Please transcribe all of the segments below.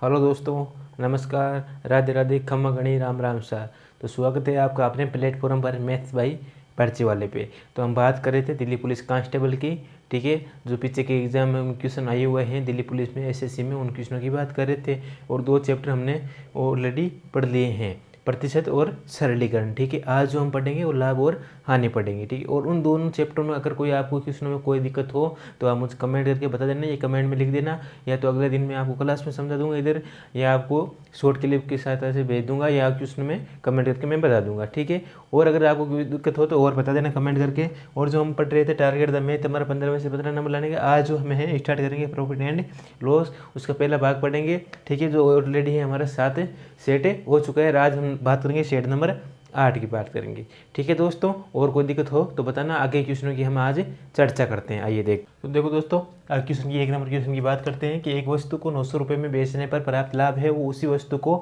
Hello दोस्तों, नमस्कार, राधे राधे, खम्मा गणी, राम राम सा। तो स्वागत है आपका अपने प्लेटफॉर्म पर मैथ्स भाई पर्ची वाले पे। तो हम बात कर रहे थे दिल्ली पुलिस कांस्टेबल की, ठीक है। जो पीछे के एग्जाम में क्वेश्चन आए हुए हैं दिल्ली पुलिस में, एसएससी में, उन क्वेश्चनों की बात कर रहे थे। और 2 चैप्टर हमने ऑलरेडी पढ़ लिए हैं, प्रतिशत और सरलीकरण, ठीक है। आज जो हम पढ़ेंगे वो लाभ और हानि पढ़ेंगे, ठीक है। और उन दोनों चैप्टर में अगर कोई आपको क्वेश्चनों में कोई दिक्कत हो तो आप मुझे कमेंट करके बता देना, ये कमेंट में लिख देना, या तो अगले दिन मैं आपको क्लास में समझा दूंगा इधर, या आपको शॉर्ट क्लिप की सहायता से भेज दूंगा, या क्वेश्चन में कमेंट करके मैं बता दूंगा, ठीक है। और अगर आपको कोई दिक्कत हो तो और बता देना कमेंट करके। और जो हम पढ़ रहे थे टारगेट द मैथ, हमारा 15 में से 15 नंबर लाने का, आज जो हमें है स्टार्ट करेंगे प्रॉफिट एंड लॉस, उसका पहला भाग पढ़ेंगे, ठीक है। जो ऑलरेडी है हमारा 7 सेट हो चुका है। आज हम बात करेंगे सेट नंबर 8 की बात करेंगे, ठीक है दोस्तों। और कोई दिक्कत हो तो बताना, आगे क्वेश्चनों की हम आज चर्चा करते हैं। आइए देख, तो देखो दोस्तों, क्वेश्चन की 1 नंबर क्वेश्चन की बात करते हैं कि एक वस्तु को 900 रुपये में बेचने पर प्राप्त लाभ है वो उसी वस्तु को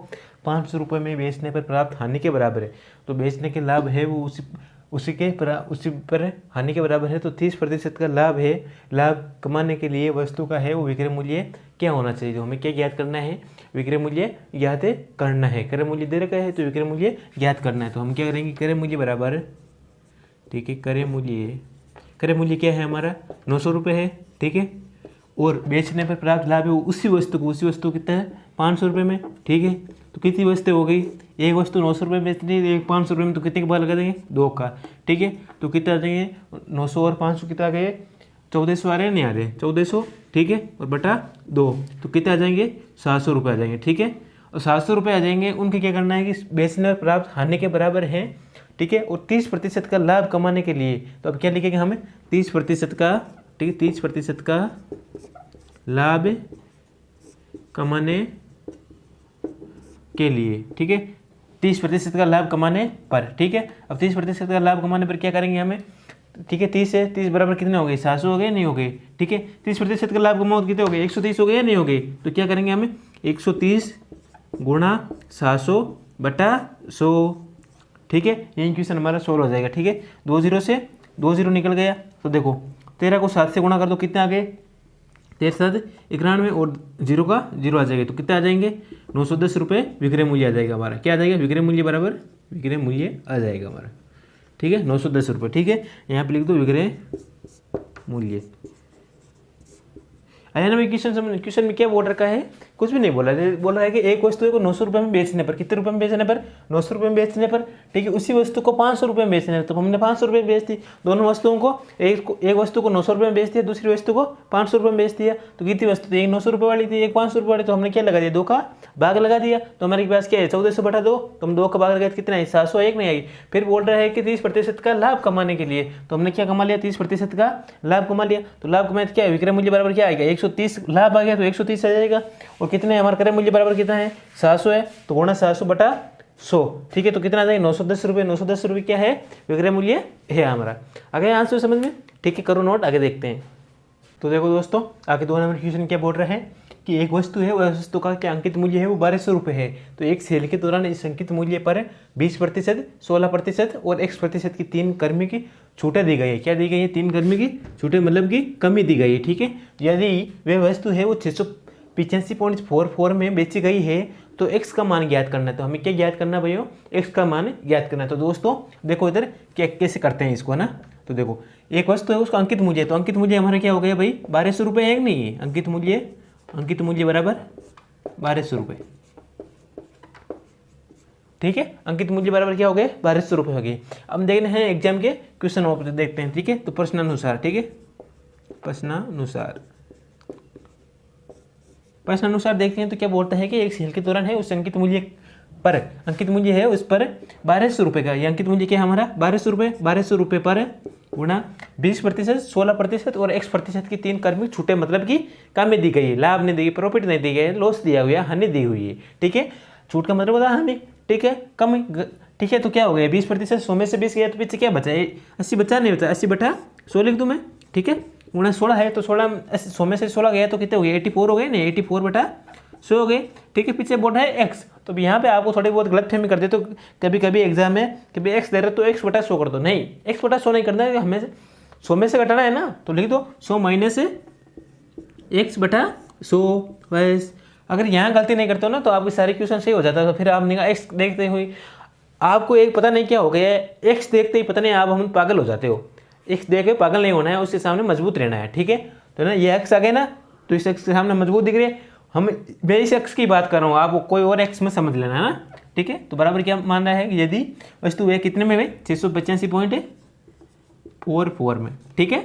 500 रुपये में बेचने पर प्राप्त हानि के बराबर है। तो बेचने के लाभ है वो उसी पर हानि के बराबर है। तो 30% का लाभ है। लाभ कमाने के लिए वस्तु का है वो विक्रय मूल्य क्या होना चाहिए। तो हमें क्या ज्ञात करना है, विक्रय मूल्य ज्ञात करना है। क्रय मूल्य दे रखा है तो विक्रय मूल्य ज्ञात करना है। तो हम क्या करेंगे, क्रय मूल्य बराबर, ठीक है, क्रय मूल्य क्या है हमारा 900 रुपये है, ठीक है। और बेचने पर प्राप्त लाभ है वो उसी वस्तु कितना है 500 रुपये में, ठीक है। तो कितनी वस्तु हो गई, एक वस्तु 900 रुपये में बेचनी है, एक 500 रुपये में, तो कितने के बाद लगा देंगे 2 का, ठीक है। तो कितना आ जाएंगे 900 और 500 कितना आ गए 1400 आ रहे हैं, नहीं आ रहे 1400, ठीक है। और बटा 2 तो कितने आ जाएंगे 700 रुपये आ जाएंगे, ठीक है। और 700 रुपये आ जाएंगे, उनके क्या करना है कि बेचने पर प्राप्त हानि के बराबर है, ठीक है। और 30% का लाभ कमाने के लिए, तो अब क्या लिखेंगे हमें 30% का, ठीक है, 30% का लाभ कमाने के लिए, ठीक है, 30% का लाभ कमाने पर, ठीक है। अब 30% का लाभ कमाने पर क्या करेंगे हमें, ठीक है, 30 है, 30 बराबर कितने हो गए 700 हो गए, नहीं हो गए, ठीक है। 30% का लाभ कमाओ कितने हो गए 130 हो गए या नहीं हो गए। तो क्या करेंगे हमें 130 गुणा 700 बटा 100, ठीक है। यही क्वेश्चन हमारा सोल्व हो जाएगा, ठीक है। 2 0 से 2 0 निकल गया। तो देखो 13 को 7 से गुणा कर दो, कितने आ गए 13 91, और 0 का 0 आ जाएगा। तो कितने आ जाएंगे 910 रुपये विक्रय मूल्य आ जाएगा हमारा। क्या आ जाएगा विक्रय मूल्य बराबर, विक्रय मूल्य आ जाएगा हमारा, ठीक है, 910 रुपये, ठीक है। यहाँ पे लिख दो विक्रय मूल्य। आया ना भाई। क्वेश्चन में क्या बोल रखा है, कुछ भी नहीं बोला है। बोल रहा है कि एक वस्तु को 900 रुपये में बेचने पर, कितने रुपये में बेचने पर 900 रुपये में बेचने पर, ठीक है, उसी वस्तु को 500 रुपये में बेचने पर। तो हमने 500 रुपये में बेच दी दोनों वस्तुओं को, एक वस्तु को 900 रुपये में बेच दिया, दूसरी वस्तु को 500 रुपये में बेच दिया। तो कितनी वस्तु थी, एक 900 रुपये वाली थी, एक 500 रुपये वाली। तो हमने क्या लगा दिया 2 का भाग लगा दिया। तो हमारे पास क्या है 1400 बटा 2, तो हम 2 का भाग लगाए कितना है 700, एक नहीं आई। फिर बोल रहा है कि 30% का लाभ कमाने के लिए, तो हमने क्या कमा लिया 30% का लाभ कमा लिया। तो लाभ कमाए तो क्या है विक्रय मूल्य बराबर क्या आएगा 130, लाभ आ गया तो 130 आ जाएगा। और कितने हमारा क्रय मूल्य बराबर कितना है 700 है, तो गुणा 700 बटा 100, ठीक है। तो कितना आ जाएगा 910 रुपये। 910 रुपये क्या है विक्रय मूल्य है हमारा। आगे आंसर समझ में, ठीक है, करो नोट, आगे देखते हैं। तो देखो दोस्तों, आगे 2 नंबर क्वेश्चन क्या बोल रहे हैं कि एक वस्तु है, वह वस्तु का क्या अंकित मूल्य है वो 1200 रुपये है। तो एक सेल के दौरान इस अंकित मूल्य पर 20%, 16% और X% की 3 कर्मी की छूटें दी गई है। क्या दी गई है 3 कर्मी की छूटें, मतलब की कमी दी गई है, ठीक है। यदि वह वस्तु है वो 685.44 में बेची गई है तो X का मान ज्ञात करना है। तो हमें क्या ज्ञात करना है भैया, X का मान ज्ञात करना है। तो दोस्तों देखो इधर क्या कैसे करते हैं इसको, है ना। तो देखो एक वस्तु है उसका अंकित मूल्य, तो अंकित मूल्य हमारा क्या हो गया भाई 1200 रुपये है कि नहीं है। अंकित मूल्य बराबर 1200 रुपये, ठीक है। अंकित मूल्य बराबर क्या हो गए 1200 रुपये हो गए। अब देखने हैं एग्जाम के क्वेश्चन देखते हैं, ठीक है। तो प्रश्नानुसार, ठीक है, प्रश्नानुसार देखते हैं। तो क्या बोलता है कि एक सेल के दौरान है उस अंकित मूल्य पर, अंकित मूल्य है उस पर 1200 रुपये का, ये अंकित मूल्य क्या है हमारा 1200 रुपये। 1200 रुपये पर गुणा 20%, 16% और X% की 3 कर्मी छूटे, मतलब कि कमी दी गई है, लाभ नहीं दी गई, प्रॉफिट नहीं दी गई, लॉस दिया हुआ है, हानि दी हुई है, ठीक है। छूट का मतलब होता है हानि, ठीक है, कमी, ठीक है। तो क्या हो गया 20%, 100 में से 20 गया तो पीछे क्या बचा 80 बचा, नहीं बचा 80 बटा 100 लिख दूँ मैं, ठीक है। गुणा 16 है तो 100 में से 16 गया तो कितने हो गए 84 हो गए, नहीं 84 बटा 100 हो गए, ठीक है। पीछे बोर्ड है X, तो यहाँ पे आपको थोड़ी बहुत गलतफहमी करते, तो कभी कभी एग्जाम में कभी X दे रहे तो X बटा 100 कर दो, नहीं X बटा 100 नहीं करना है, हमें 100 में से घटाना है ना। तो लिख दो 100 माइनस X बटा 100 बस। अगर यहाँ गलती नहीं करते हो ना तो आपके सारे क्वेश्चन सही हो जाता है। तो फिर आप एक्स देखते हुए आपको एक पता नहीं क्या हो गया है, एक्स देखते ही पता नहीं आप हम पागल हो जाते हो। एक्स देख के पागल नहीं होना है, उसके सामने मजबूत रहना है, ठीक है। तो ना ये एक्स आ गया ना, तो इस एक्स के सामने मजबूत दिख रही है, हम मैं इस एक्स की बात कर रहा हूँ, आप कोई और एक्स में समझ लेना है ना, ठीक है। तो बराबर क्या मानना है कि यदि वस्तु वे कितने में है 685.44 में, ठीक है।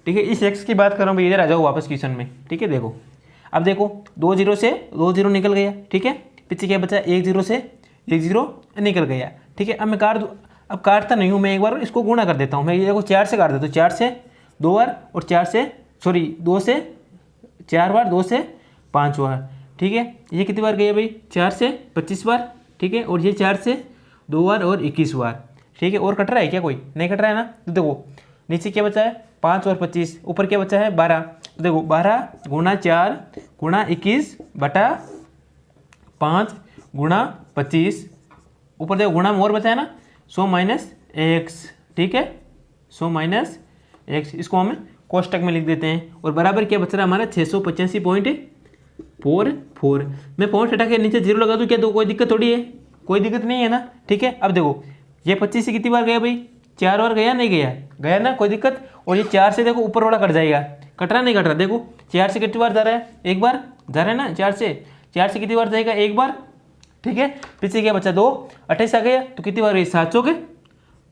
ठीक है, इस एक्स की बात कर रहा हूँ भाई, इधर आ जाओ वापस क्वेश्चन में, ठीक है। देखो अब देखो 2 0 से 2 0 निकल गया, ठीक है। पीछे क्या बचा 1 0 से 1 0 निकल गया, ठीक है। अब मैं काट दूँ, अब काटता नहीं हूँ मैं, एक बार इसको गुणा कर देता हूँ मैं। ये देखो 4 से काट देता हूँ, 4 से 2 बार और 4 से 2 से 4 बार, 2 से 5 बार, ठीक है। ये कितनी बार गया भाई 4 से 25 बार, ठीक है। और ये 4 से 2 बार और 21 बार, ठीक है। और कट रहा है क्या, कोई नहीं कट रहा है ना। तो देखो नीचे क्या बचा है 5 और 25, ऊपर क्या बचा है 12। तो देखो 12 गुणा 4 गुणा 21 बटा 5 गुणा 25, ऊपर देखो गुणा में और बचा है ना 100 माइनस एक्स, ठीक है। 100 माइनस एक्स, इसको हम कोष्टक में लिख देते हैं। और बराबर क्या बच रहा है हमारा 685.44। मैं पॉइंट हटा के नीचे 0 लगा दूँ क्या, तो कोई दिक्कत थोड़ी है, कोई दिक्कत नहीं है ना, ठीक है। अब देखो ये 25 से कितनी बार गया भाई 4 बार गया, नहीं गया, गया ना, कोई दिक्कत। और ये 4 से देखो ऊपर वाला कट जाएगा, कट रहा नहीं कट रहा, देखो 4 से कितनी बार जा रहा है, एक बार जा रहा है ना, 4 से कितनी बार जाएगा, एक बार, ठीक है। पीछे क्या बचा 2, 28 आ गया, तो कितनी बार 7 चौके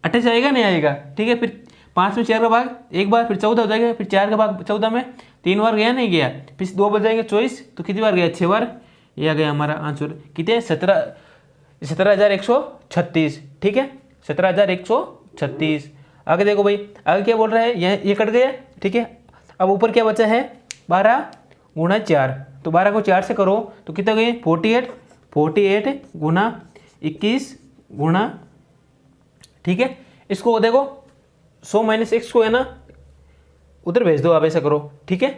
28 आएगा, नहीं आएगा, ठीक है। फिर 5 में 4 का भाग एक बार, फिर 14 हो जाएगा, फिर 4 का भाग 14 में 3 बार गया, नहीं गया। फिर 2 बच जाएंगे 24, तो कितनी बार गया 6 बार। ये आ गया हमारा आंसर, कितने 17,136, ठीक है, 17,136। आगे देखो भाई, आगे क्या बोल रहा है, ये कट गया, ठीक है। अब ऊपर क्या बचा है 12 गुणा 4, तो 12 को 4 से करो तो कितना गए 48 गुणा 21 गुणा, ठीक है। इसको देखो 100 माइनस एक्स को है ना उधर भेज दो, आप ऐसा करो, ठीक है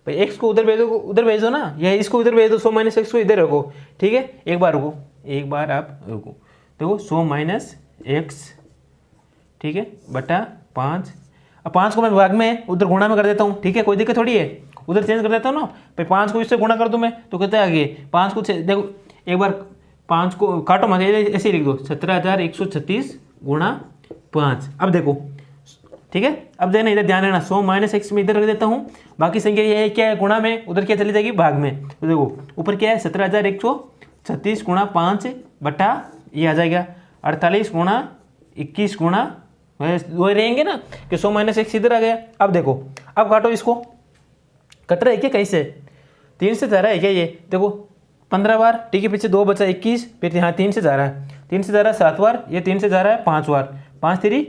भाई। एक्स को उधर भेज दो ना, या इसको उधर भेज दो, 100 माइनस एक्स को इधर रखो, ठीक है। एक बार रुको, एक बार आप रुको, देखो 100 माइनस एक्स, ठीक है, बटा 5। अब 5 को मैं भाग में उधर गुणा में कर देता हूँ, ठीक है, कोई दिक्कत थोड़ी है, उधर चेंज कर देता हूँ ना भाई। 5 को इससे गुणा कर दूँ मैं तो कितना आ गया 5 को देखो एक बार 5 को काटो मत, ऐसे ही लिख दो 17,136 गुणा 5। अब देखो, ठीक है, अब देना इधर ध्यान देना, 100 माइनस एक्स में इधर रख देता हूँ, बाकी संख्या ये है क्या है गुणा में, उधर क्या चली जाएगी भाग में। तो देखो ऊपर क्या है 17,136 गुणा 5 बटा ये आ जाएगा 48 गुणा 21 गुणा, वो रहेंगे ना कि 100 माइनस एक्स इधर आ गया। अब देखो अब काटो, इसको कट रहा है क्या कैसे 3 से जा रहा है क्या, ये देखो 15 बार, ठीक है। पीछे 2 बचा 21, फिर यहाँ 3 से जा रहा है, 3 से जा रहा है 7 बार, ये 3 से जा रहा है 5 बार, 5 3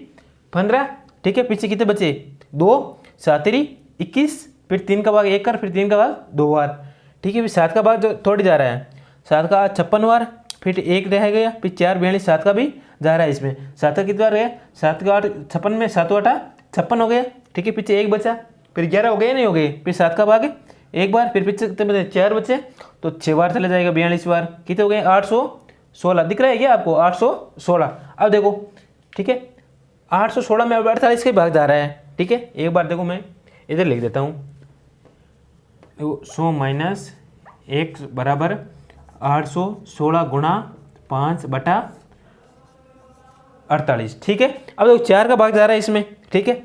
15, ठीक है। पीछे कितने बचे 2 7 3 21, फिर 3 का भाग 1 कर, फिर 3 का भाग 2 बार, ठीक है। फिर 7 का भाग जो थोड़ी जा रहा है, 7 का 56 बार, फिर 1 रह गया, फिर 4 42 7 का भी जा रहा है इसमें, 7 का कितनी बार गया 7 का 8 56 में 7 8 56 हो गया, ठीक है। पीछे 1 बचा, फिर 11 हो गए नहीं हो गए, फिर 7 का भाग एक बार, फिर पीछे कितने बचे 4 बचे, तो 6 बार चले जाएगा 42 बार, कितने हो गए 816, दिख रहा है क्या आपको 816। अब देखो, ठीक है, 816 में 48 के भाग जा रहा है, ठीक है। एक बार देखो मैं इधर लिख देता हूँ, 100 माइनस एक्स बराबर 816 गुणा 5 बटा 48, ठीक है। अब देखो 4 का भाग जा रहा है इसमें, ठीक है,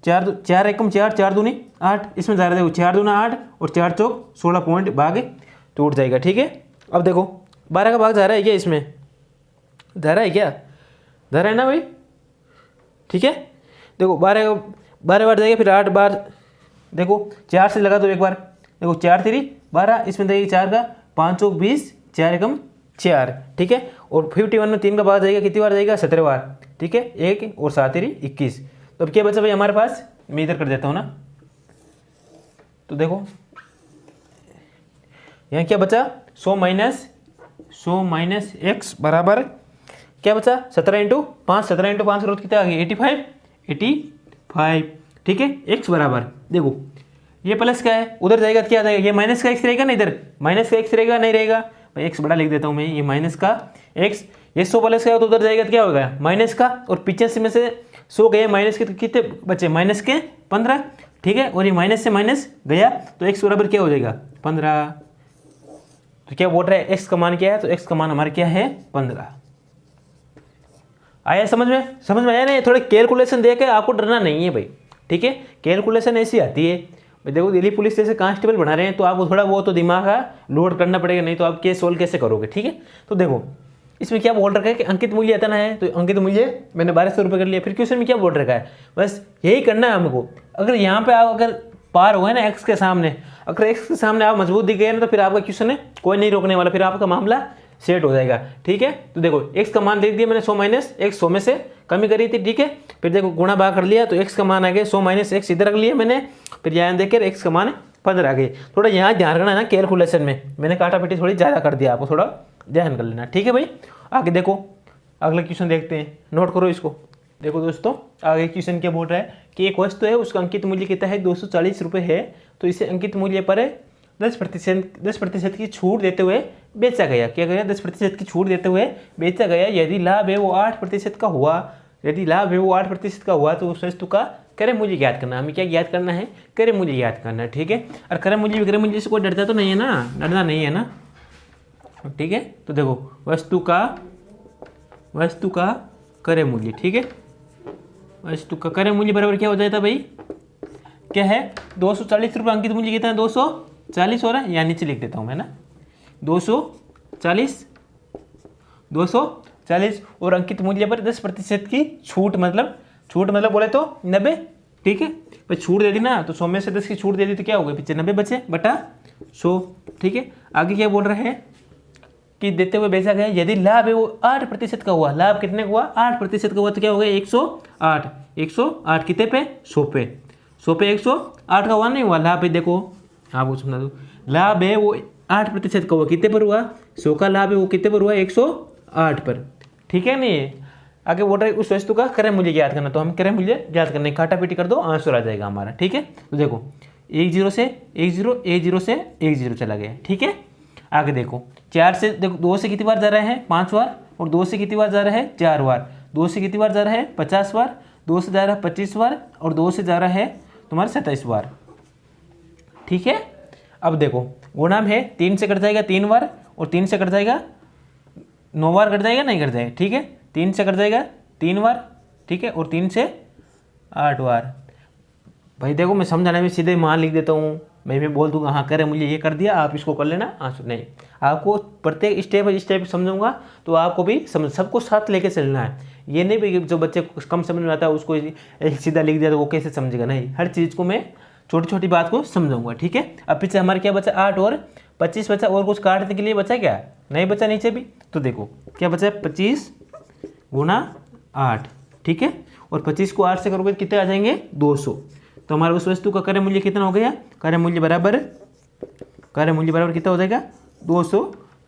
4 एकम 4 4 दूनी 8, इसमें जा रहा है देखो 4 दूना 8 और 4 चौक 16 पॉइंट भाग टूट जाएगा, ठीक है। अब देखो 12 का भाग जा रहा है क्या, इसमें जा रहा है क्या, जा रहा है ना भाई, ठीक है। देखो 12 बार जाएगा, फिर 8 बार, देखो 4 से लगा दो एक बार, देखो 4 3 12, इसमें देखिए 4 का 5 चौक 20, 4 एकम 4, ठीक है। और 51 में 3 का भाग जाएगा, कितनी बार जाएगा 17 बार, ठीक है। 1 और 7 3 21, तो अब क्या बचा भाई हमारे पास, मैं इधर कर देता हूँ ना, तो देखो यहाँ क्या बचा 100 माइनस एक्स बराबर क्या बचा 17 × 5, 17 × 5 करो कितना आ गया 85, ठीक है। एक्स बराबर देखो ये प्लस का है, उधर जाएगा तो क्या आ जाएगा, ये माइनस का एक्स रहेगा ना, इधर माइनस का एक्स रहेगा, नहीं रहेगा भाई, एक्स बड़ा लिख देता हूँ मैं, ये माइनस का एक्स, ये 100 प्लस का है तो उधर जाएगा तो क्या होगा माइनस का, और पीछे से में से 100 गए माइनस के, तो कितने बचे माइनस के 15, ठीक है। और ये माइनस से माइनस गया तो एक्स बराबर क्या हो जाएगा 15, तो क्या बोल रहा है, एक्स का मान क्या है, तो एक्स का मान हमारा क्या है 15। आया समझ में आया नहीं? थोड़े कैलकुलेशन देके आपको डरना नहीं है भाई, ठीक है। कैलकुलेशन ऐसी आती है भाई। देखो दिल्ली पुलिस जैसे कांस्टेबल बना रहे हैं तो आपको थोड़ा वो तो दिमाग का लोड करना पड़ेगा, नहीं तो आप केस सोल्व कैसे करोगे, ठीक है। तो देखो इसमें क्या बोल रखा है कि अंकित मूल्य इतना है, तो अंकित मूल्य मैंने 1200 रुपये कर लिया। फिर क्वेश्चन में क्या बोल रखा है, बस यही करना है हमको। अगर यहाँ पे आप अगर पार हो गए ना एक्स के सामने, अगर एक्स के सामने आप मजबूत दिख गए ना, तो फिर आपका क्वेश्चन है कोई नहीं रोकने वाला, फिर आपका मामला सेट हो जाएगा, ठीक है। तो देखो एक्स का मान दे दिया मैंने 100 माइनस एक्स, 100 में से कमी करी थी, ठीक है। फिर देखो गुणा भाग कर लिया, तो एक्स का मान आ गया 100 माइनस एक्स इधर रख लिया मैंने। फिर यहाँ देखकर एक्स का मान 15 आ गई। थोड़ा यहाँ ध्यान रखना है ना कैलकुलेशन में, मैंने काटा पीटी थोड़ी ज़्यादा कर दिया, आपको थोड़ा ध्यान कर लेना, ठीक है भाई। आगे देखो अगला क्वेश्चन देखते हैं, नोट करो इसको। देखो दोस्तों आगे क्वेश्चन क्या बोल रहा है कि एक वस्तु है, उसका अंकित मूल्य कितना है 240 रुपये है, तो इसे अंकित मूल्य पर 10% की छूट देते हुए बेचा गया। क्या गया, 10% की छूट देते हुए बेचा गया। यदि लाभ है वो 8% का हुआ, यदि लाभ है वो 8% का हुआ, तो उस वस्तु का क्रय मूल्य ज्ञात करना। हमें क्या ज्ञात करना है, क्रय मूल्य ज्ञात करना है, ठीक है। और क्रय मूल्य विक्रय मूल्य से कोई डरता तो नहीं है ना, डरना नहीं है ना, ठीक है। तो देखो वस्तु का क्रय मूल्य, ठीक है। वस्तु का क्रय मूल्य बराबर क्या हो जाता भाई, क्या है 240 रुपये। अंकित मूल्य कितना है 240 हो रहा है, यहाँ नीचे लिख देता हूँ मैं ना 240 और अंकित मूल्य पर 10% की छूट, मतलब बोले तो 90, ठीक है। भाई छूट दे दी ना, तो 100 में से 10 की छूट दे दी तो क्या हो गया, पीछे 90 बचे बटा 100, ठीक है। आगे क्या बोल रहे हैं कि देते हुए बेचा गया। यदि लाभ है वो 8% का हुआ, लाभ कितने का हुआ 8% का हुआ, तो क्या हो गया 108 कितने पे 100 पे 108 का हुआ नहीं हुआ लाभ है। देखो आपको समझा दो, लाभ है वो 8% का हुआ, कितने पर हुआ 100 का लाभ है वो कितने पर हुआ 108 पर, ठीक है। नहीं आगे बोल रहा है उस वस्तु का क्रय मूल्य ज्ञात करना, तो हम क्रय मूल्य ज्ञात करने काटा पीटी कर दो, आंसर आ जाएगा हमारा, ठीक है। तो देखो 10 से 10 से 10 चला गया, ठीक है। आगे देखो 4 से, देखो 2 से कितनी बार जा रहा है 5 बार, और 2 से कितनी बार जा रहा है 4 बार, 2 से कितनी बार जा रहा है 50 बार, 2 से जा रहा है 25 बार, और 2 से जा रहा है तुम्हारा 27 बार, ठीक है। अब देखो गुणा में है 3 से कट जाएगा 3 बार, और 3 से कट जाएगा 9 बार, कट जाएगा नहीं कट जाएगा, ठीक है। 3 से कट जाएगा 3 बार, ठीक है, और 3 से 8 बार। भाई देखो मैं समझाने में सीधे मान लिख देता हूँ, मैं बोल दूंगा हाँ करे मुझे ये कर दिया, आप इसको कर लेना आंसर, नहीं आपको प्रत्येक स्टेप समझाऊंगा, तो आपको भी सबको साथ लेके चलना है। ये नहीं भी जो बच्चे को कम समझ में आता है उसको एक सीधा लिख दिया तो वो कैसे समझेगा, नहीं, हर चीज़ को मैं छोटी छोटी बात को समझाऊंगा, ठीक है। अब पीछे हमारे क्या बचा 8 और 25 बचा, और कुछ काटने के लिए बचा क्या नहीं बचा नीचे भी, तो देखो क्या बचा 25 गुणा 8, ठीक है, और 25 को 8 से करोगे कितने आ जाएंगे 200। तो हमारे उस वस्तु का क्रय मूल्य कितना हो गया, क्रय मूल्य बराबर कितना हो जाएगा 200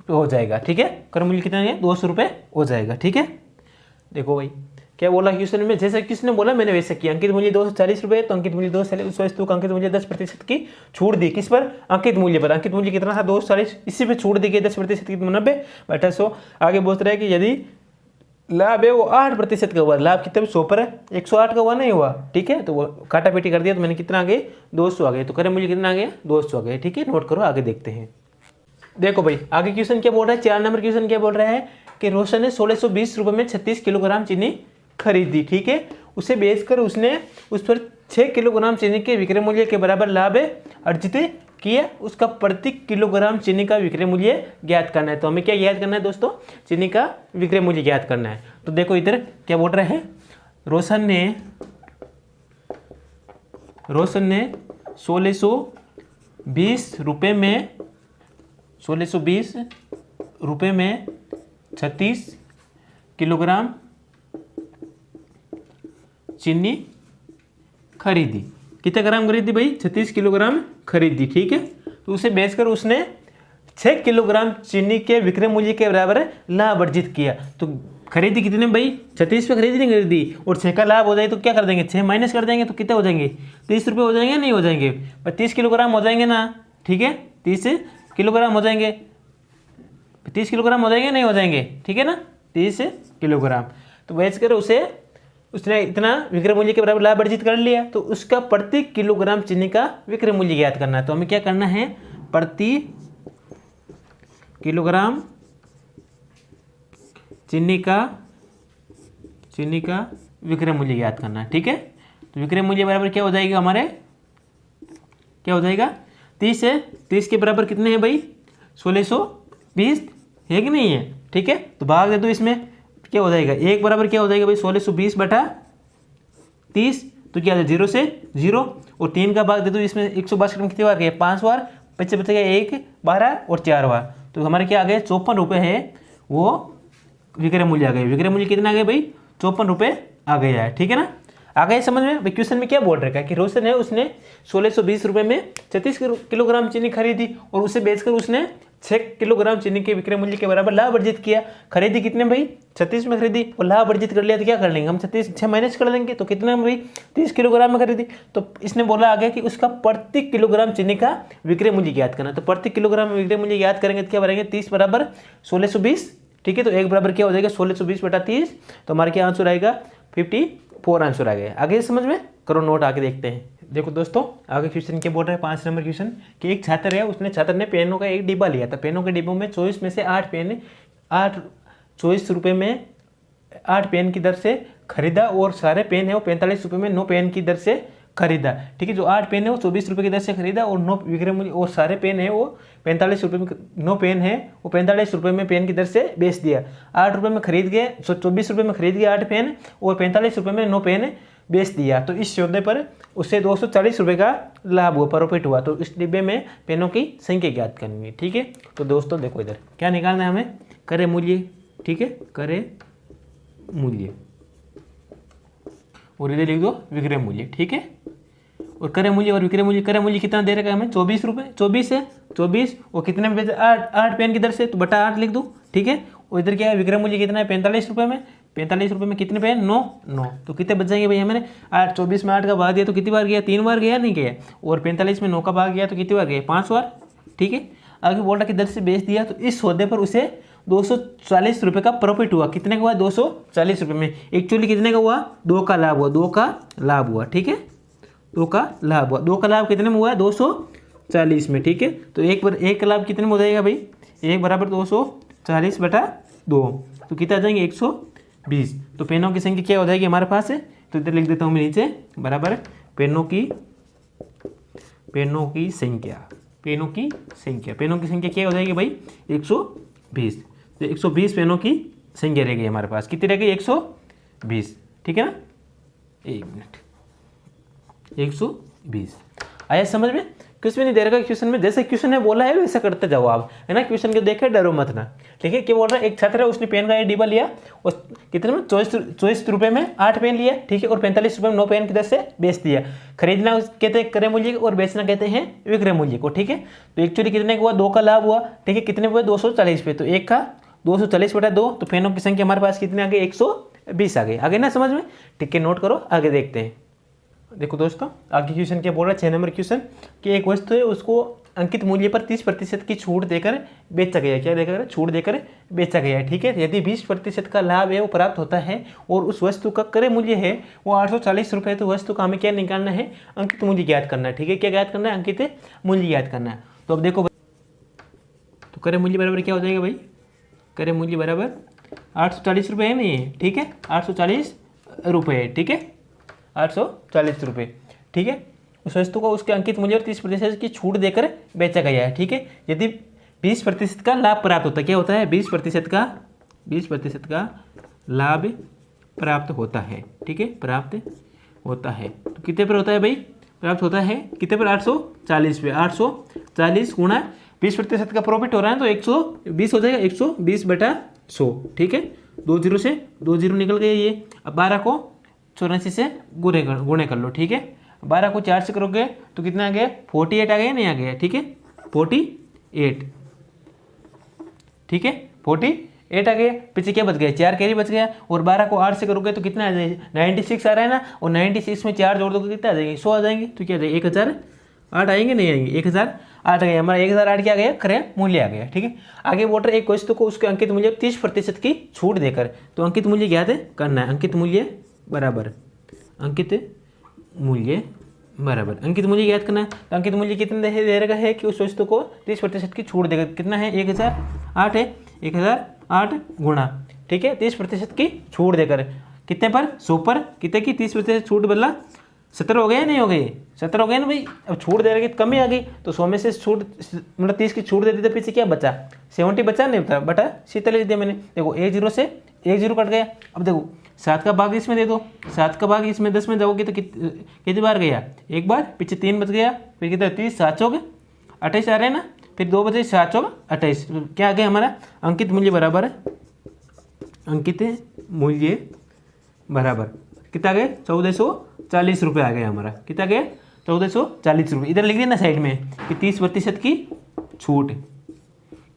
हो जाएगा, ठीक है। क्रय मूल्य कितना है 200 रुपये हो जाएगा, ठीक है। देखो भाई क्या बोला क्वेश्चन में, जैसे किसने बोला मैंने वैसे किया। अंकित मूल्य 240 रुपये, तो अंकित मूल्य 240, उस वस्तु का अंकित मूल्य 10% की छूट दी, किस पर अंकित मूल्य पर। अंकित मूल्य कितना था 240, इसी पे छूट दी गई 10% की 90 बटा 100। आगे बोल रहा है कि यदि लाभ है वो 8% का हुआ, लाभ कितने 100 पर है, 108 का हुआ नहीं हुआ, ठीक है। तो वो काटा पीटी कर दिया, तो मैंने कितना आ गए 200 आ गए, तो क्रय मूल्य कितना आ गया 200 आ गए, ठीक है। नोट करो आगे देखते हैं। देखो भाई आगे क्वेश्चन क्या बोल रहा है, 4 नंबर क्वेश्चन क्या बोल रहा है कि रोशन ने 1620 रुपये में 36 किलोग्राम चीनी खरीदी, ठीक है। उसे बेचकर उसने उस पर 6 किलोग्राम चीनी के विक्रय मूल्य के बराबर लाभ अर्जित किया। उसका प्रति किलोग्राम चीनी का विक्रय मूल्य ज्ञात करना है। तो हमें क्या ज्ञात करना है दोस्तों, चीनी का विक्रय मूल्य ज्ञात करना है। तो देखो इधर क्या बोल रहा है, रोशन ने 1620 रुपये में 36 किलोग्राम चीनी खरीदी। कितना ग्राम खरीदी भाई 36 किलोग्राम खरीदी, ठीक है। तो उसे बेचकर उसने 6 किलोग्राम चीनी के विक्रय मूल्य के बराबर लाभ अर्जित किया। तो खरीदी कितने भाई 36 पे खरीदी नहीं खरीदी, और 6 का लाभ हो जाए तो क्या कर देंगे 6 माइनस कर देंगे, तो कितने हो जाएंगे 30 रुपये हो जाएंगे, नहीं हो जाएंगे 30 किलोग्राम हो जाएंगे ना, ठीक है। 30 किलोग्राम हो जाएंगे, 30 किलोग्राम हो जाएंगे नहीं हो जाएंगे, ठीक है ना 30 किलोग्राम। तो बेचकर उसने इतना विक्रय मूल्य के बराबर लाभ अर्जित कर लिया। तो उसका प्रति किलोग्राम चीनी का विक्रय मूल्य ज्ञात करना है। तो हमें क्या करना है, प्रति किलोग्राम चीनी का विक्रय मूल्य ज्ञात करना। ठीक है, तो विक्रय मूल्य बराबर क्या हो जाएगा हमारे, क्या हो जाएगा 30 है। 30 के बराबर कितने हैं भाई 1620 है कि नहीं है। ठीक है, तो भाग दे दो इसमें, क्या हो जाएगा 1 बराबर क्या हो जाएगा भाई 1620 बटा 30, तो क्या है 0 से 0, और 3 का भाग दे दो इसमें 162 में कितनी बार गए 5 बार, बच्चे बचेगा 1 12 और 4 बार, तो हमारे क्या आ गए 54 रुपये है वो विक्रय मूल्य आ गए। विक्रय मूल्य कितना आ गए भाई 54 रुपये आ गया है। ठीक है ना, आ गए समझ में। क्वेश्चन में क्या बोल रखा है कि रोशन है उसने 1620 रुपये में 36 किलोग्राम चीनी खरीदी और उसे बेचकर उसने 6 किलोग्राम चीनी के विक्रय मूल्य के बराबर लाभ अर्जित किया। खरीदी कितने भाई 36 में खरीदी और लाभ अर्जित कर लिया, तो क्या कर लेंगे हम 6 माइनस कर देंगे, तो कितना भाई 30 किलोग्राम में खरीदी। तो इसने बोला आगे कि उसका प्रति किलोग्राम चीनी का विक्रय मूल्य ज्ञात करना, तो प्रति किलोग्राम विक्रय मूल्य ज्ञात करेंगे तो क्या बनेंगे 30 बराबर 1620। ठीक है, तो 1 बराबर क्या हो जाएगा 1620 बटा 30, तो हमारा क्या आंसर आएगा 54 आंसर आ गया। आगे समझ में करो, नोट आगे देखते हैं। देखो दोस्तों, आगे क्वेश्चन क्या बोल रहा है 5 नंबर क्वेश्चन कि एक छात्र ने पेनों का एक डिब्बा लिया था। पेनों के डिब्बों में 24 में से 8 पेन 24 रुपये में 8 पेन की दर से खरीदा और सारे पेन है वो 45 रुपये में 9 पेन की दर से खरीदा। ठीक है, जो 8 पेन है वो 24 रुपये की दर से खरीदा और 9 विक्रय मूल्य और सारे पेन है वो 45 रुपये में, 9 पेन है वो 45 रुपये में पेन की दर से बेच दिया। 8 रुपये में खरीद गए, 24 रुपये में खरीद गए 8 पेन और 45 रुपये में 9 पेन बेच दिया। तो इस सौदे पर उससे 240 रुपये का लाभ हुआ, प्रॉफिट हुआ। तो इस डिब्बे में पेनों की संख्या ज्ञात करनी है। ठीक है, तो दोस्तों देखो इधर क्या निकालना है हमें, क्रय मूल्य। ठीक है, क्रय मूल्य और इधर लिख दो विक्रय मूल्य। ठीक है, और क्रय मूल्य और विक्रय मूल्य, क्रय मूल्य कितना दे रखा है हमें 24 रुपये, 24 है 24 और कितने में बेचा 8 पेन की दर से, तो बटा 8 लिख दूँ। ठीक है, और इधर क्या है विक्रय मूल्य कितना है 45 रुपये में, 45 रुपये में कितने पेन 9, तो कितने बच जाएंगे भाई हमें 8, 24 में 8 का भाग दिया तो कितनी बार गया 3 बार गया नहीं गया, और 45 में 9 का भाग गया तो कितनी बार गया 5 बार। ठीक है, आगे बोल रहा कि दर से बेच दिया, तो इस सौदे पर उसे 240 रुपये का प्रॉफिट हुआ। कितने का हुआ 240 रुपये में, एक्चुअली कितने का हुआ 2 का लाभ हुआ, 2 का लाभ हुआ। ठीक है, 2 का लाभ हुआ, 2 का लाभ कितने में हुआ 240 में। ठीक है, तो एक का लाभ कितने में हो जाएगा भाई 1 बराबर 240 बटा 2, तो कितना आ जाएंगे 120। तो पेनों की संख्या क्या हो जाएगी हमारे पास है, तो इधर लिख देता हूँ मैं नीचे बराबर पेनों की संख्या, पेनों की संख्या क्या हो जाएगी भाई 120। तो 120 पेनों की संख्या रह गई हमारे पास, कितनी रह गई 120। ठीक है ना, 1 मिनट 120 आया समझ में। कुछ भी नहीं दे रखा क्वेश्चन में, जैसे क्वेश्चन ने बोला है वैसा करते जाओ आप, है ना। क्वेश्चन के देखे डरो मत ना। ठीक है, क्या बोल रहा है एक छात्र है उसने पेन का एक डिब्बा लिया और कितने में 24 रुपये में 8 पेन लिया। ठीक है, और 45 रुपये में 9 पेन की दर से बेच दिया। खरीदना कहते हैं क्रय मूल्य को और बेचना कहते हैं विक्रय मूल्य को। ठीक है, तो एक्चुअली कितने का हुआ 2 का लाभ हुआ। ठीक है, कितने हुए 240 पे, तो 1 का 240 बटा 2, तो पेनों की संख्या हमारे पास कितने आ गई 120 आ गई। आगे ना समझ में, ठीक है नोट करो, आगे देखते हैं। देखो दोस्तों, आगे क्वेश्चन क्या बोल रहा है 6 नंबर क्वेश्चन कि एक वस्तु है उसको अंकित मूल्य पर 30% की छूट देकर बेचा गया है। क्या देकर छूट देकर बेचा गया है। ठीक है, यदि 20% का लाभ है वो प्राप्त होता है और उस वस्तु का क्रय मूल्य है वो 840 रुपये, तो वस्तु का हमें क्या निकालना है अंकित मूल्य ज्ञात करना है। ठीक है, क्या ज्ञात करना है अंकित मूल्य ज्ञात करना है। तो अब देखो, तो क्रय मूल्य बराबर क्या हो जाएगा भाई, क्रय मूल्य बराबर 840 रुपये है नहीं है। ठीक है, 840 रुपये। ठीक है, 840 रुपये। ठीक है, उस वस्तु को उसके अंकित मूल्य और 30% की छूट देकर बेचा गया है। ठीक है, यदि 20% का लाभ प्राप्त होता है, क्या होता है 20% का लाभ प्राप्त होता है। ठीक है, प्राप्त होता है, तो कितने पर होता है भाई प्राप्त होता है कितने पर 840 पे, 840 गुणा 20% का प्रॉफिट हो रहा है तो 120 हो जाएगा, 120 बटा 100। ठीक है, 2 जीरो से 2 जीरो निकल गए ये। अब 12 को 84 से गुणे कर लो। ठीक है, 12 को 4 से करोगे तो कितना आ गया 48 आ गया नहीं आ गया। ठीक है, 48। ठीक है, 48 आ गया, पीछे क्या बच गया 4 कैरी बच गया, और 12 को 8 से करोगे तो कितना आ जाएगा 96 आ रहा है ना, और 96 में 4 जोड़ दोगे कितना आ जाएंगे 100 आ जाएंगे। तो क्या आ जाएगा 1008 आएंगे नहीं आएंगे 1008 आ गया हमारा, 1008 क्या आ गया क्रय मूल्य आ गया। ठीक है, आगे बोल रहे एक वस्तु को उसके अंकित मूल्य 30% की छूट देकर, तो अंकित मूल्य ज्ञात करना है। अंकित मूल्य बराबर अंकित मूल्य बराबर अंकित मूल्य याद करना है। तो अंकित मूल्य कितना दे रखा है कि उस वस्तु को 30% की छूट देगा। कितना है 1008 है, 1008 गुणा, ठीक है, 30% की छूट देकर कितने पर 100 पर कितने की 30% छूट बदला 70 हो गए नहीं हो गए 70 हो गए ना भाई। अब छूट दे रहे कि कमी आ गई तो 100 में से छूट मतलब 30 की छूट दे दी तो पीछे क्या बचा 70 बचा नहीं बता बटा 47 दिया मैंने। देखो 1 0 से 1 0 कट गया। अब देखो 7 का भाग इसमें दे दो, 7 का भाग इसमें 10 में जाओगे तो कितनी बार गया एक बार, पीछे 3 बच गया, फिर कितना 30 7 चौक 28 आ रहे हैं ना, फिर 2 बचे 7 चौक 28। क्या आ गया हमारा अंकित मूल्य बराबर है, अंकित मूल्य बराबर कितना गए 1440 रुपये आ गया हमारा। कितना गया 1440 रुपये। इधर लिख देना साइड में कि 30% की छूट,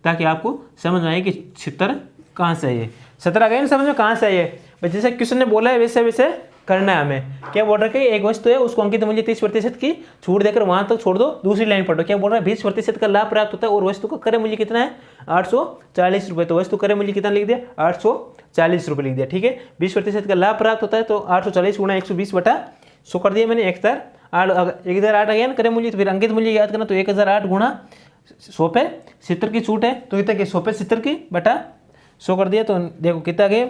ताकि आपको समझ में आए कि 76 कहाँ से आई है। 17 आ गया ना समझ में कहाँ से आई है भाई। जैसे क्वेश्चन ने बोला है वैसे वैसे करना है हमें। क्या बोल रहा है कि एक वस्तु है उसको अंकित मूल्य 30% की छूट देकर वहां तक छोड़ दो, दूसरी लाइन पढ़ो। क्या बोल रहा है 20% का लाभ प्राप्त होता है और वस्तु का क्रय मूल्य कितना है 840 रुपये। तो वस्तु क्रय मूल्य कितना लिख दिया 840 रुपये लिख दिया, ठीक है। 20% का लाभ प्राप्त होता है तो 840 गुणा 120 बटा 100 कर दिया मैंने। 1008 आ गया ना क्रय मूल्य। तो फिर अंकित मूल्य याद करना, तो 1008 गुणा 100 पे 70 की छूट है तो कितना की 100 पे 70 की बटा 100 कर दिया। तो देखो कितना गए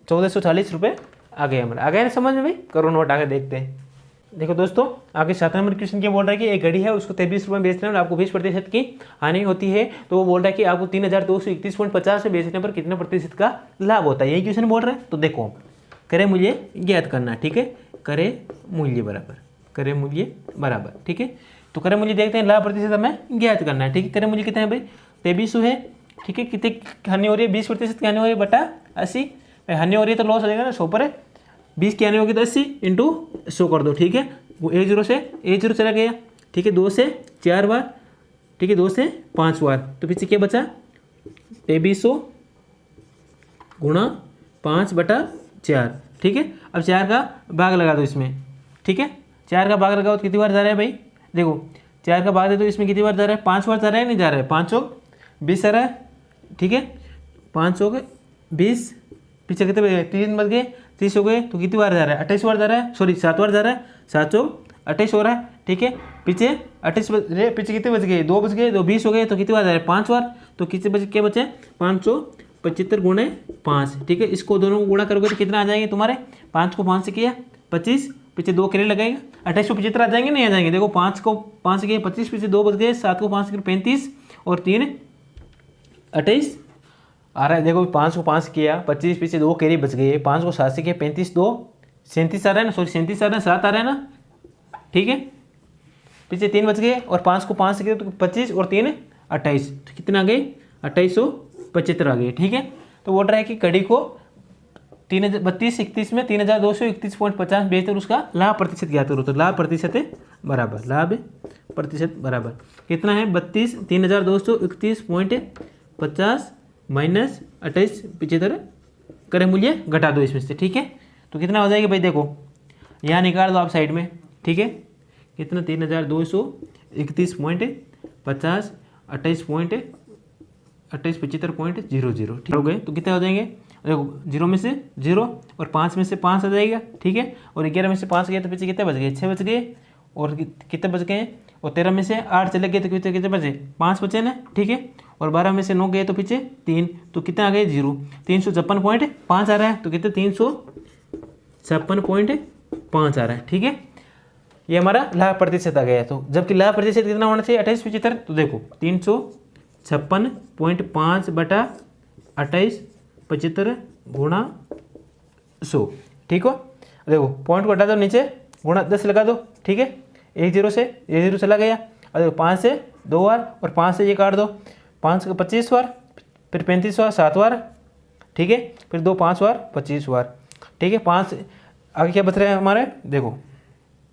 1440 रुपये आ गए हमारे। आ गए ना समझ में भाई। करो नोट आगे देखते हैं। देखो दोस्तों आगे 7 नंबर क्वेश्चन क्या बोल रहा है कि एक घड़ी है उसको 23 रुपये में बेचने में आपको 20% की हानि होती है। तो वो बोल रहा है कि आपको 3231.50 में बेचने पर कितने प्रतिशत का लाभ होता है, यही क्वेश्चन बोल रहा है। तो देखो क्रय मूल्य ज्ञात करना, ठीक है, क्रय मूल्य बराबर क्रय मूल्य बराबर, ठीक है। तो क्रय मूल्य देखते हैं, लाभ प्रतिशत हमें ज्ञात करना है, ठीक है। क्रय मूल्य कितना है भाई 2300 है, ठीक है। कितने हानि हो रही है 20% की हानि हो रही है बटा 80। हानि हो रही है तो लॉस हो जाएगा ना 100 पर 20 की हानि होगी तो 80 इंटू 100 कर दो, ठीक है। वो 1 0 से 1 0 चला गया, ठीक है। 2 से 4 बार, ठीक है, 2 से 5 बार, तो पीछे क्या बचा 2300 गुणा 5 बटा 4, ठीक है। अब 4 का भाग लगा दो इसमें, ठीक है। 4 का भाग लगाओ तो कितनी बार जा रहा है भाई, देखो 4 का भाग दे दो इसमें कितनी बार जा रहा है 5 बार जा रहा है, नहीं जा रहा है 5 चौक 20 आ रहा है, ठीक है। 5 चौक 20, पीछे कितने 3 बच गए 30 हो गए तो कितनी बार जा रहा है 28 बार जा रहा है, सॉरी 7 बार जा रहा है, 7 चौक 28 हो रहा है, ठीक है। पीछे 28 बच पीछे कितने बच गए 2 बच गए तो 20 हो गए तो कितनी बार जा रहा है 5 बार, तो कितने बचे क्या बचे 575 गुणे 5, ठीक है। इसको दोनों को गुणा करोगे तो कितना आ जाएंगे तुम्हारे 5 को 5 से किया 25, पीछे 2 के लिए लगाएगा 2875 आ जाएंगे नहीं आ जाएंगे। देखो 5 को 5 से किया 25, पीछे 2 बच गए, 7 को 5 से 35 और 3 28 आ रहा है। देखो 5 को 5 किया 25, पीछे 2 कैरी बच गई है, 5 को 7 से किया 35, 2 37 आ रहा है ना, सॉरी 37 आ रहा है 7 आ रहा है ना, ठीक है। पीछे 3 बच गए और 5 को 5 से किया तो 25 और 3 28, तो कितना आ गए 2875 आ गए, ठीक है। तो बोल रहा है कि कड़ी को 3231 में 3231.50 बेचकर उसका लाभ प्रतिशत ज्ञात करो। तो लाभ प्रतिशत है बराबर, लाभ प्रतिशत बराबर कितना है 32,231.50 माइनस 2875 क्रय मूल्य घटा दो इसमें से, ठीक है। तो कितना हो जाएगा भाई, देखो यहाँ निकाल दो आप साइड में, ठीक है। कितना 3231.50 2875.00, ठीक हो गए। तो कितने हो जाएंगे, देखो 0 में से 0 और 5 में से 5 आ जाएगा, ठीक है। और 11 में से 5 गए तो पीछे कितने बच गए 6 बच गए, और कितने बच गए, और 13 में से 8 चले गए तो कितने बचे 5 बचे ना, ठीक है। और 12 में से 9 गए तो पीछे 3, तो कितने आ गए 0, 356.5 आ रहा है, तो कितने 356.5 आ रहा है, ठीक है। ये हमारा लाभ प्रतिशत आ गया। तो जबकि लाभ प्रतिशत कितना होना चाहिए 2875, तो देखो 356.5 बटा 2875 गुणा 100, ठीक हो। देखो पॉइंट को हटा दो नीचे, गुणा 10 लगा दो, ठीक है। 1 0 से 1 0 चला गया, और देखो 5 से 2 बार और 5 से ये काट दो, 5 का 25 बार, फिर 35 बार 7 बार, ठीक है। फिर 2 5 बार 25 बार, ठीक है। 5 आगे क्या बच रहा है हमारे, देखो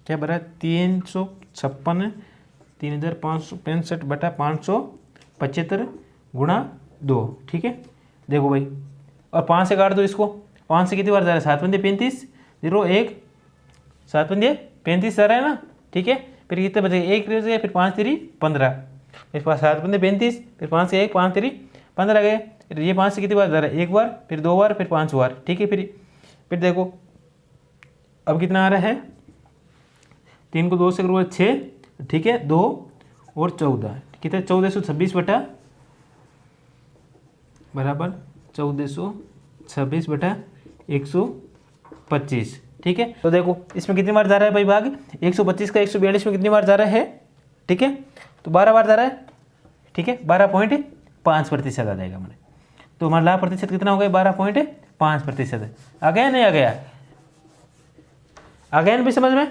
क्या बच रहा है 356 बटा 575 गुणा 2, ठीक है। देखो भाई, और 5 से काट दो इसको, 5 से कितनी बार जा रहा है 7 पंजे 35, 0 1 7 पंजे 35 जा रहा है ना, ठीक है। फिर कितने बचे 1 बच गए, फिर 5 3 15, फिर 7 पंजे 35, फिर 5 से 1 5 3 15 गए। ये 5 से कितनी बार जा रहा है 1 बार, फिर 2 बार, फिर 5 बार, ठीक है। फिर देखो अब कितना आ रहा है 3 को 2 से करूँगा 6, ठीक है, 2 और 14, कितने 1426 बटा बराबर 1426 बटा 125, ठीक है। तो देखो इसमें कितनी बार जा रहा है भाई भाग, 125 का 142 में कितनी बार जा रहा है, ठीक है, तो 12 बार जा रहा है, ठीक है, 12.5% आ जाएगा मैंने। तो हमारा लाभ प्रतिशत कितना हो गया, 12.5%। आ गया नहीं आ गया, आ गया ना भी समझ में।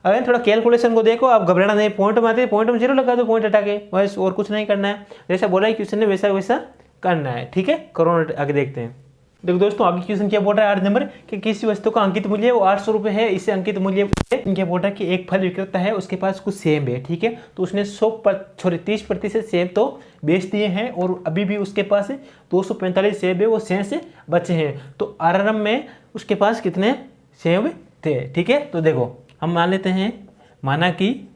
अगर थोड़ा कैलकुलेशन को देखो, आप घबराना नहीं, पॉइंट में आते हैं पॉइंट में 0 लगा दो, पॉइंट हटा के, बस और कुछ नहीं करना है। जैसा बोला है क्वेश्चन ने वैसा वैसा करना है, ठीक है। करो आगे देखते हैं। देखो दोस्तों आगे क्वेश्चन क्या बोल रहा है 8 नंबर कि किसी वस्तु का अंकित मूल्य वो 800 रुपये है, इससे अंकित मूल्य क्या बोल रहा है कि एक फल विक्रेता है, उसके पास कुछ सेब है, ठीक है, तो उसने 30% सेब तो बेच दिए हैं और अभी भी उसके पास 245 सेब है वो शेष से बचे हैं। तो आरआरएम में उसके पास कितने सेब थे, ठीक है। तो देखो हम मान लेते हैं, माना कि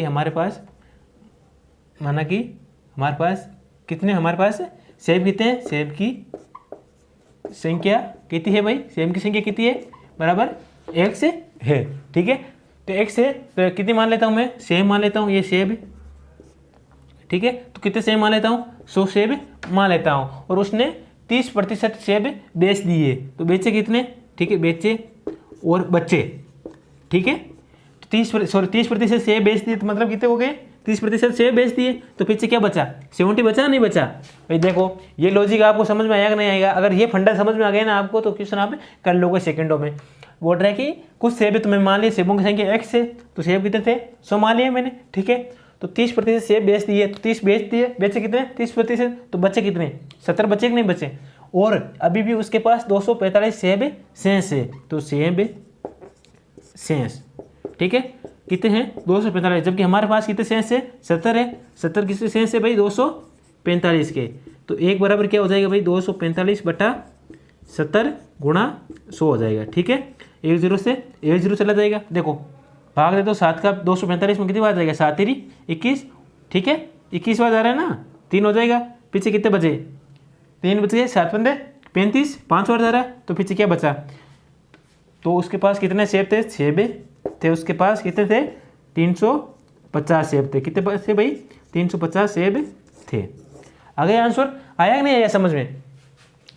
हमारे पास कितने, हमारे पास सेब कितने हैं, सेब की संख्या कितनी है भाई, सेब की संख्या कितनी है, बराबर 1 से है, ठीक है। तो 1 से तो कितनी मान लेता हूँ मैं, सेब मान लेता हूँ, ये सेब, ठीक है, तो कितने सेब मान लेता हूँ, 100 सेब मान लेता हूँ। और उसने 30% सेब बेच दिए, तो बेचे कितने, ठीक है, बेचे और बच्चे, ठीक है, तो 30% सेब बेच दिए, तो मतलब कितने हो गए, 30% सेब बेच दिए, तो पीछे क्या बचा, 70 बचा नहीं बचा। भाई देखो ये लॉजिक आपको समझ में आएगा कि नहीं आएगा, अगर ये फंडा समझ में आ गया ना आपको, तो क्वेश्चन आप कर लोगे सेकंडों में। बोल रहा है कि कुछ सेब तुम्हें मान लिया, सेबों की संख्या 1 से, तो सेब कितने थे, 100 मान लिए मैंने, ठीक है, तो 30% सेब बेच दिए, तो 30 बेच दिए, बेचे कितने 30%, तो बचे कितने 70 बचे कि नहीं बचे। और अभी भी उसके पास 245 सेब शेष है, तो सेब शेष, ठीक है, कितने हैं 245, जबकि हमारे पास कितने शेष है 70 है, 70 किसके शेष है भाई 245 के। तो एक बराबर क्या हो जाएगा भाई 245 बटा 70 गुणा 100 हो जाएगा, ठीक है। 1 0 से 1 0 चला जाएगा, देखो भाग दे तो 7 का 245 में कितनी बार जाएगा, 7 3 21, ठीक है, 21 बार जा रहा है ना, 3 हो जाएगा, पीछे कितने बचे 3 बच गए, 7 पंदे 35, 5 बार जा रहा है, तो पीछे क्या बचा, तो उसके पास कितने सेब थे, सेब थे उसके पास, कितने थे 350 सेब थे, कितने पास थे भाई 350 सेब थे। आ गया आंसर, आया कि नहीं आया समझ में।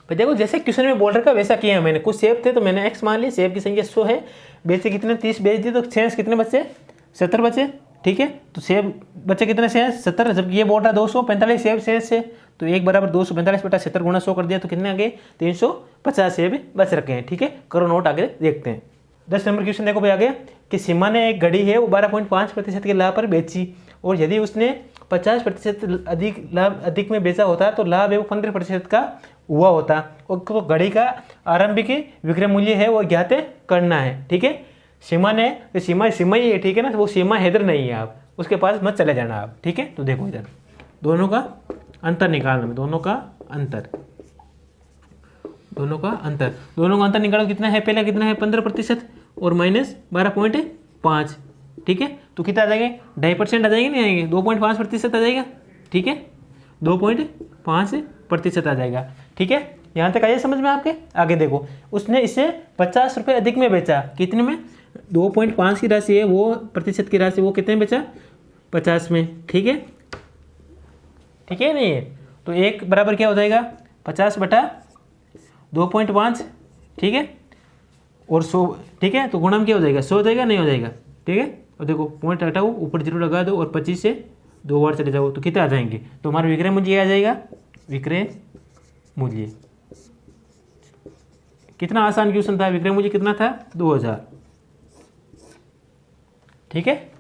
भाई देखो जैसे क्वेश्चन में बोल रखा वैसा किया मैंने, कुछ सेब थे तो मैंने x मान ली, सेब की संख्या 100 है, बेचे कितने 30 बेच दिए, तो शेष कितने बचे 70 बचे, ठीक है, तो सेब बचे कितने शेष 70, जबकि ये बोल रहा 245 सेब शेष है, तो एक बराबर 245 बटा 70 गुणा 100 कर दिया, तो कितने आ गए 350 सेब बच रखे हैं, ठीक है। करो नोट, आगे देखते हैं। 10 नंबर क्वेश्चन देखो भाई आ गया कि सीमा ने एक घड़ी है वो 12.5% के लाभ पर बेची, और यदि उसने 50% अधिक में बेचा होता तो लाभ है वो 15% का हुआ होता, और तो घड़ी का आरंभिक विक्रय मूल्य है वो ज्ञात करना है, ठीक है। सीमा ने सीमा ही है, ठीक है ना, वो सीमा हैदर नहीं है, आप उसके पास मत चले जाना आप, ठीक है। तो देखो इधर दोनों का अंतर निकालना, दोनों का अंतर निकालो, कितना है पहला, कितना है 15% और माइनस 12.5, ठीक है, तो कितना आ जाएगा 2.5% आ जाएंगे, नहीं आएंगे 2.5% आ जाएगा, ठीक है, 2.5% आ जाएगा, ठीक है। यहाँ तक आइए समझ में आपके। आगे देखो उसने इसे 50 रुपये अधिक में बेचा, कितने में 2.5 की राशि है वो, प्रतिशत की राशि वो कितने में बेचा 50 में, ठीक है, ठीक है नहीं है, तो एक बराबर क्या हो जाएगा 50 बटा 2.5, ठीक है, और 100, ठीक है, तो गुणा में क्या हो जाएगा 100 हो जाएगा, नहीं हो जाएगा, ठीक है। और देखो पॉइंट हटाओ, ऊपर 0 लगा दो और 25 से 2 बार चले जाओ, तो कितने आ जाएंगे, तो हमारा विक्रय मूल्य आ जाएगा, विक्रय मूल्य कितना आसान क्वेश्चन था, विक्रय मूल्य कितना था 2000, ठीक है,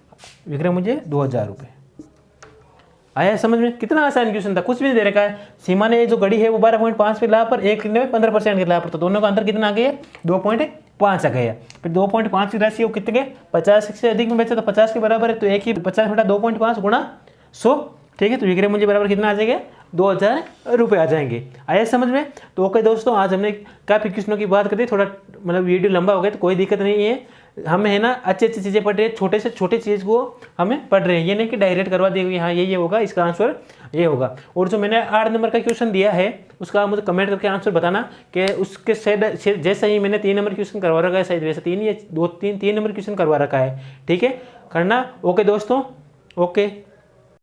विक्रय मूल्य 2000 रुपये। आया समझ में, कितना आसान क्वेश्चन था, कुछ भी नहीं दे रखा है। सीमा ने जो घड़ी है वो 12.5 के लाभ पर, एक में 15% के लाभ पर, तो दोनों का अंतर कितना आ गया 2.5 आ गया। फिर 2.5 की राशि वो कितने के 50 से अधिक में बेचा, तो 50 के बराबर है, तो एक ही 50 बटा 2.5 गुणा 100, ठीक है, तो विक्रय मूल्य बराबर कितना आ जाएगा 2000 रुपये आ जाएंगे। आया समझ में। तो ओके दोस्तों, आज हमने काफ़ी क्वेश्चनों की बात कर दी, थोड़ा मतलब वीडियो लंबा हो गया तो कोई दिक्कत नहीं है, हम है ना अच्छी अच्छी चीज़ें पढ़ रहे हैं, छोटे से छोटे चीज़ को हमें पढ़ रहे हैं, ये नहीं कि डायरेक्ट करवा देंगे हाँ ये होगा, इसका आंसर ये होगा। और जो मैंने 8 नंबर का क्वेश्चन दिया है उसका मुझे कमेंट करके आंसर बताना कि उसके शायद जैसा ही मैंने 3 नंबर क्वेश्चन करवा रखा है शायद वैसे 3 या 2 3 नंबर क्वेश्चन करवा रखा है, ठीक है करना। ओके दोस्तों, ओके।